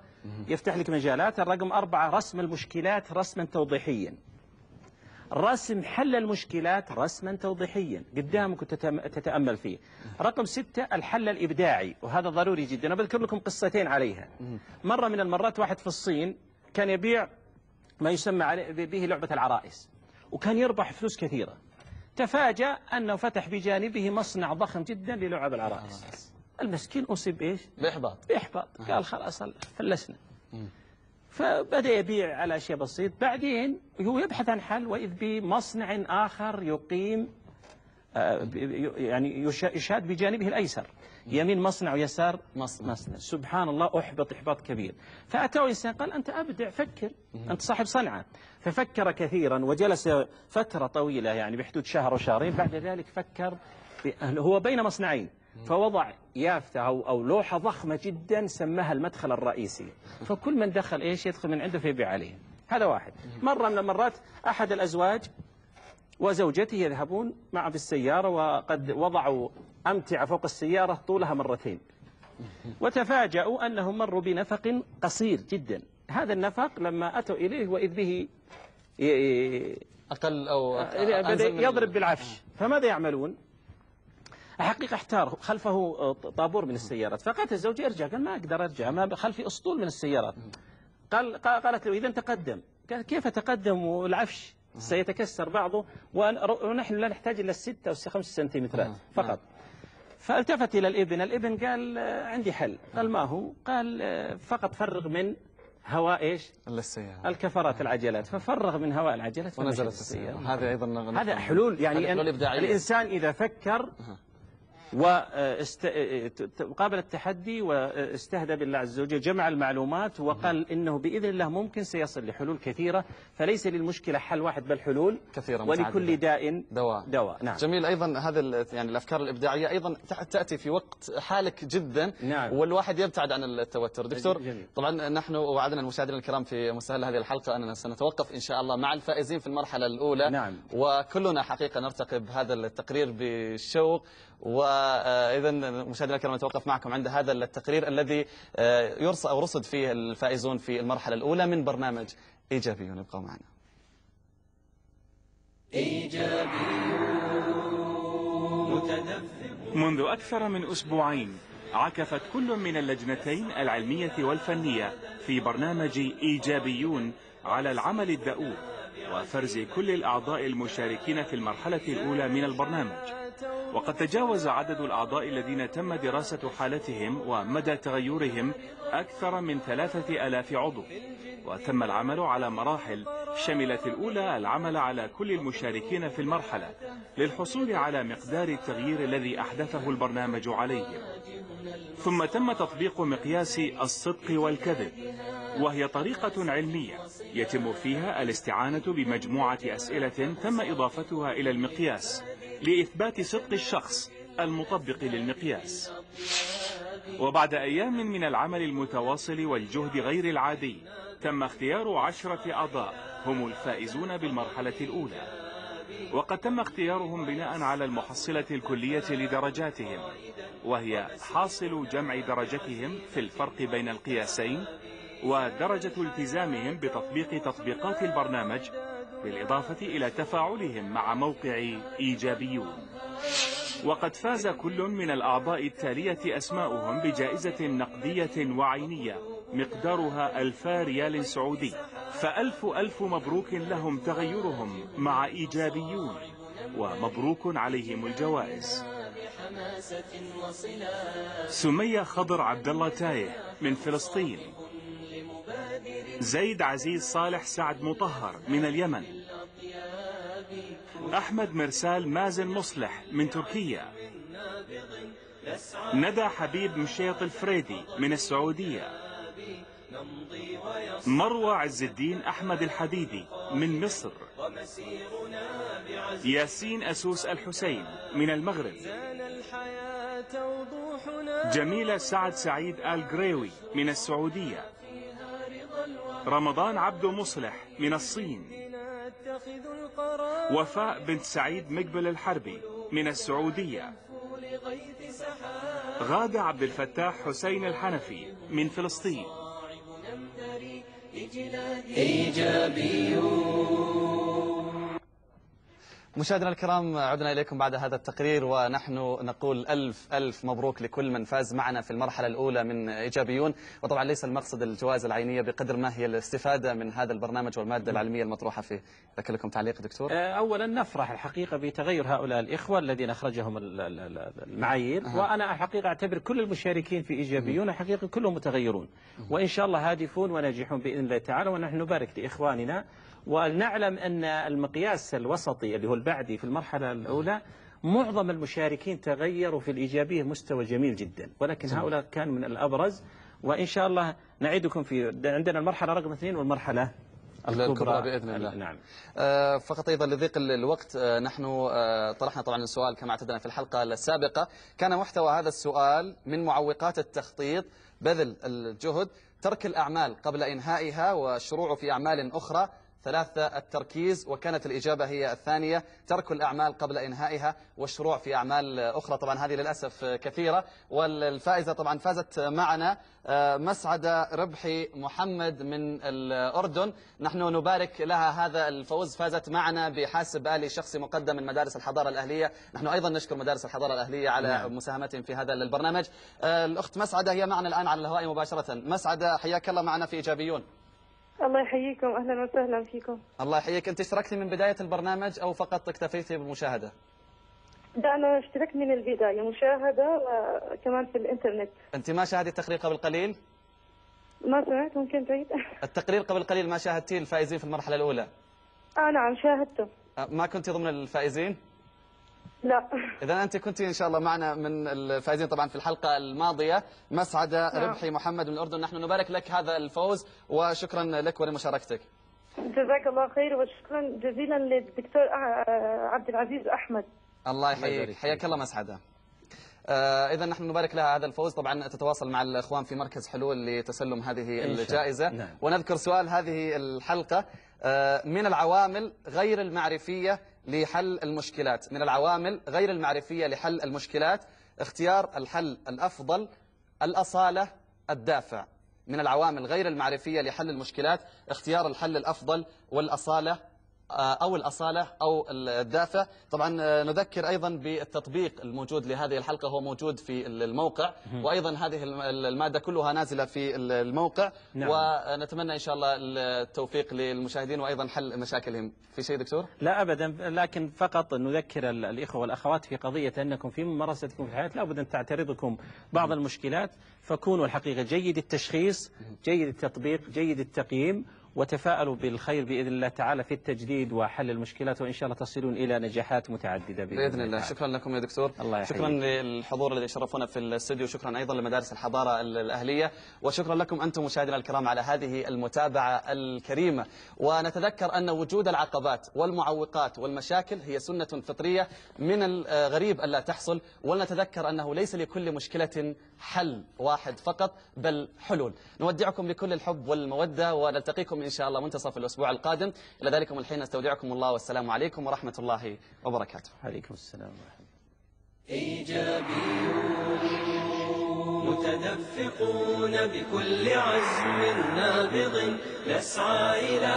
يفتح لك مجالات. الرقم 4 رسم المشكلات رسما توضيحيا، رسم حل المشكلات رسما توضيحيا قدامك تتأمل فيه. رقم 6 الحل الإبداعي، وهذا ضروري جدا. أنا بذكر لكم قصتين عليها. مرة من المرات واحد في الصين كان يبيع ما يسمى به لعبة العرائس، وكان يربح فلوس كثيرة. تفاجأ أنه فتح بجانبه مصنع ضخم جدا للعب العرائس. المسكين أصيب إيش؟ بإحباط. قال خلاص فلسنا. فبدأ يبيع على أشياء بسيط. بعدين هو يبحث عن حل، وإذ بمصنع آخر يقيم يعني يشاد بجانبه الأيسر، يمين مصنع ويسار مصنع. سبحان الله، أحبط إحباط كبير. فأتاه إنسان قال أنت أبدع، فكر، أنت صاحب صنعة. ففكر كثيرا وجلس فترة طويلة، يعني بحدود شهر وشهرين. بعد ذلك فكر هو بين مصنعين، فوضع يافطة أو لوحة ضخمة جدا سماها المدخل الرئيسي، فكل من دخل إيش يدخل من عنده فيبيع عليه. هذا واحد. مرة من المرات أحد الأزواج وزوجته يذهبون معه في السيارة، وقد وضعوا أمتعة فوق السيارة طولها مرتين، وتفاجأوا أنهم مروا بنفق قصير جدا. هذا النفق لما أتوا إليه وإذ به أقل أو يضرب بالعفش. فماذا يعملون؟ الحقيقة احتار، خلفه طابور من السيارات، فقالت الزوجة ارجع. قال ما أقدر أرجع، ما خلفي أسطول من السيارات. قالت له إذا تقدم. قال كيف تقدم والعفش سيتكسر بعضه، ونحن لا نحتاج إلا 6 أو 5 سنتيمترات فقط. فالتفت إلى الابن قال عندي حل. قال ما هو؟ قال فقط فرغ من هواء إيش؟ السيارة، الكفرات العجلات. ففرغ من هواء العجلات ونزلت السيارة. هذه أيضا هذا حلول. يعني الإنسان إذا فكر وقابل التحدي واستهدى بالله عز وجل، جمع المعلومات وقال إنه بإذن الله ممكن سيصل لحلول كثيرة. فليس للمشكلة حل واحد بل حلول كثيرة، ولكل داء دواء. نعم. جميل. أيضا هذا يعني الأفكار الإبداعية أيضا تأتي في وقت حالك جدا. نعم. والواحد يبتعد عن التوتر. دكتور جميل. طبعا نحن وعدنا المشاهدين الكرام في مستهل هذه الحلقة أننا سنتوقف إن شاء الله مع الفائزين في المرحلة الأولى. نعم. وكلنا حقيقة نرتقب هذا التقرير بشوق. وإذا مشاهدينا الكرام نتوقف معكم عند هذا التقرير الذي يرصد أو رصد فيه الفائزون في المرحلة الأولى من برنامج إيجابيون. ابقوا معنا. منذ أكثر من أسبوعين عكفت كل من اللجنتين العلمية والفنية في برنامج إيجابيون على العمل الدؤوب وفرز كل الأعضاء المشاركين في المرحلة الأولى من البرنامج. وقد تجاوز عدد الأعضاء الذين تم دراسة حالتهم ومدى تغيرهم أكثر من 3000 عضو، وتم العمل على مراحل شملت الأولى العمل على كل المشاركين في المرحلة للحصول على مقدار التغيير الذي أحدثه البرنامج عليهم. ثم تم تطبيق مقياس الصدق والكذب، وهي طريقة علمية يتم فيها الاستعانة بمجموعة أسئلة تم إضافتها إلى المقياس لإثبات صدق الشخص المطبق للمقياس. وبعد أيام من العمل المتواصل والجهد غير العادي، تم اختيار 10 أعضاء هم الفائزون بالمرحلة الأولى، وقد تم اختيارهم بناء على المحصلة الكلية لدرجاتهم، وهي حاصل جمع درجتهم في الفرق بين القياسين ودرجة التزامهم بتطبيق تطبيقات البرنامج، بالإضافة إلى تفاعلهم مع موقع إيجابيون. وقد فاز كل من الأعضاء التالية أسماؤهم بجائزة نقدية وعينية مقدارها 1000 ريال سعودي، فألف مبروك لهم تغيرهم مع إيجابيون، ومبروك عليهم الجوائز. سمية خضر عبد الله تايه من فلسطين، زيد عزيز صالح سعد مطهر من اليمن، أحمد مرسال مازن مصلح من تركيا، ندى حبيب مشيط الفريدي من السعودية، مروى عز الدين أحمد الحديدي من مصر، ياسين أسوس الحسين من المغرب، جميلة سعد سعيد آل قريوي من السعودية، رمضان عبد مصلح من الصين، وفاء بنت سعيد مقبل الحربي من السعودية، غادة عبد الفتاح حسين الحنفي من فلسطين. مشاهدينا الكرام، عدنا إليكم بعد هذا التقرير، ونحن نقول ألف مبروك لكل من فاز معنا في المرحلة الأولى من إيجابيون. وطبعا ليس المقصد الجوائز العينية بقدر ما هي الاستفادة من هذا البرنامج والمادة العلمية المطروحة فيه. لك لكم تعليق دكتور؟ أولا نفرح الحقيقة بتغير هؤلاء الإخوة الذين أخرجهم المعايير، وأنا الحقيقة أعتبر كل المشاركين في إيجابيون حقيقة كلهم متغيرون، وإن شاء الله هادفون وناجحون بإذن الله تعالى. ونحن نبارك لإخواننا، ونعلم أن المقياس الوسطي اللي هو البعدي في المرحلة الأولى معظم المشاركين تغيروا في الإيجابية مستوى جميل جدا، ولكن هؤلاء كانوا من الأبرز. وإن شاء الله نعيدكم في عندنا المرحلة رقم 2 والمرحلة الكبرى بإذن الله. نعم. فقط أيضا لضيق الوقت، نحن طرحنا طبعا السؤال كما اعتدنا في الحلقة السابقة. كان محتوى هذا السؤال: من معوقات التخطيط بذل الجهد ترك الأعمال قبل إنهائها والشروع في أعمال أخرى. 3 التركيز، وكانت الإجابة هي الثانية، ترك الأعمال قبل إنهائها والشروع في أعمال أخرى. طبعا هذه للأسف كثيرة. والفائزة طبعا فازت معنا مسعدة ربحي محمد من الأردن، نحن نبارك لها هذا الفوز. فازت معنا بحاسب آلي شخصي مقدم من مدارس الحضارة الأهلية. نحن أيضا نشكر مدارس الحضارة الأهلية على مساهمتهم في هذا البرنامج. الأخت مسعدة هي معنا الآن على الهواء مباشرة. مسعدة حياك الله معنا في إيجابيون. الله يحييكم، أهلا وسهلا فيكم. الله يحييك. أنت اشتركتي من بداية البرنامج أو فقط اكتفيتي بالمشاهدة؟ لا، أنا اشتركت من البداية، مشاهدة وكمان في الإنترنت. أنت ما شاهدتي التقرير قبل قليل؟ ما سمعت، ممكن تعيد؟ التقرير قبل قليل ما شاهدتيه الفائزين في المرحلة الأولى؟ نعم شاهدته. ما كنت ضمن الفائزين؟ لا. إذا أنت كنت إن شاء الله معنا من الفائزين طبعا في الحلقة الماضية. مسعدة ربحي محمد من الأردن، نحن نبارك لك هذا الفوز وشكرا لك ولمشاركتك. جزاك الله خير، وشكرا جزيلا للدكتور عبد العزيز أحمد. الله يحييك، حياك الله مسعدة. إذا نحن نبارك لها هذا الفوز. طبعا تتواصل مع الإخوان في مركز حلول لتسلم هذه الجائزة. نعم. ونذكر سؤال هذه الحلقة: من العوامل غير المعرفية لحل المشكلات، من العوامل غير المعرفية لحل المشكلات، اختيار الحل الأفضل، الأصالة، الدافع. من العوامل غير المعرفية لحل المشكلات اختيار الحل الأفضل والأصالة أو الأصالة أو الدافع. طبعا نذكر أيضا بالتطبيق الموجود لهذه الحلقة، هو موجود في الموقع، وأيضا هذه المادة كلها نازلة في الموقع. نعم. ونتمنى إن شاء الله التوفيق للمشاهدين وأيضا حل مشاكلهم. في شيء دكتور؟ لا أبدا، لكن فقط نذكر الإخوة والأخوات في قضية أنكم في ممارستكم في الحياة لابد أن تعترضكم بعض المشكلات، فكونوا الحقيقة جيد التشخيص، جيد التطبيق، جيد التقييم، وتفاءلوا بالخير بإذن الله تعالى في التجديد وحل المشكلات، وإن شاء الله تصلون إلى نجاحات متعددة بإذن الله. شكرا لكم يا دكتور. الله شكرا للحضور الذي شرفونا في الاستوديو، شكرا أيضا لمدارس الحضارة الأهلية، وشكرا لكم أنتم مشاهدينا الكرام على هذه المتابعة الكريمة. ونتذكر أن وجود العقبات والمعوقات والمشاكل هي سنة فطرية من الغريب ألا تحصل، ولنتذكر أنه ليس لكل مشكلة حل واحد فقط بل حلول. نودعكم بكل الحب والمودة ونلتقيكم إن شاء الله منتصف الأسبوع القادم. إلى ذلكم الحين استودعكم الله والسلام عليكم ورحمة الله وبركاته. عليكم السلام ورحمة الله. إيجابيون متدفقون بكل عزم نابض نسعى إلى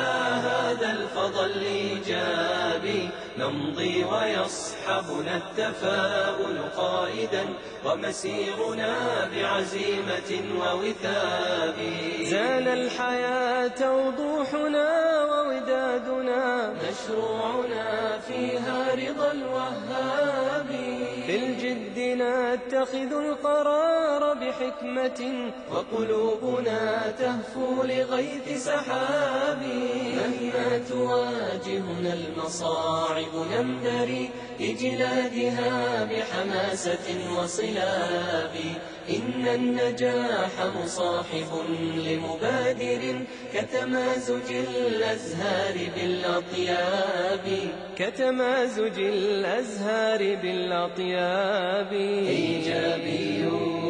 هذا الفضل الإيجابي نمضي ويصحبنا التفاؤل قائدا ومسيرنا بعزيمة ووثاب زان الحياة وضوحنا وودادنا مشروعنا فيها رضا الوهاب في الجد نتخذ القرار بحكمة وقلوبنا تهفو لغيث سحاب مهما تواجهنا المصاعب نمتري لجلادها بحماسة وصلاب إن النجاح مصاحب لمبادر كتمازج الأزهار بالأطياب إيجابيون